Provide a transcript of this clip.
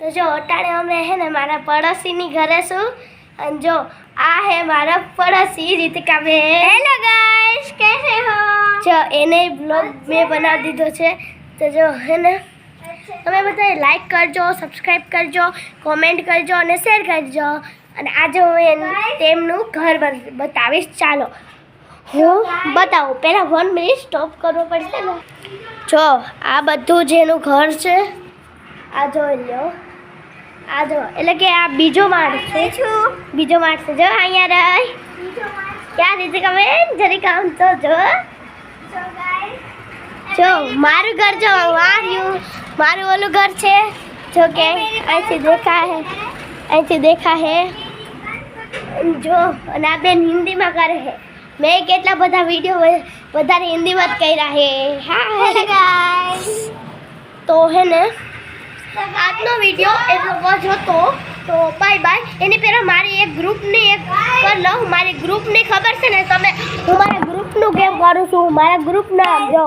तो जो अटाणे अमे है ने मारा पड़ोसी घरे छू अने जो आ है मारा पड़ोसी रितिका बेन। हेलो गाइस, कैसे हो? जो एने ब्लॉग में बना दीधो छे तो जो है ने તમે બધાએ લાઈક કરજો, સબસ્ક્રાઇબ કરજો, કોમેન્ટ કરજો અને શેર કરજો। અને આજે હું તેમનું ઘર બતાવીશ। ચાલો હું બતાવું। પહેલાં 1 મિનિટ સ્ટોપ કરવો પડશે ને। જો આ બધું જેનું ઘર છે આ જોઈ લો। આ જો એટલે કે આ બીજો માળ છે। બીજો માળ છે। જો અહીંયા રહી ક્યાં રીતિકા બેન જરીક આમ તો જો જો મારું ઘર જો મારું ઓલું ઘર છે જો કે અહીંથી દેખા હે જો। અને આ બેન હિન્દીમાં કરે છે। મેં કેટલા બધા વિડીયો વધારે હિન્દીમાં જ કર્યા છે। હા ગાઈસ, તો હે ને આજનો વિડીયો એટલો જ હતો। તો બાય બાય। એની પહેલાં મારી એક ગ્રુપની એક કરી લઉં। મારી ગ્રુપની ખબર છે ને તમે, હું મારા ગ્રુપનું કેમ કરું છું, મારા ગ્રુપનું નામ જો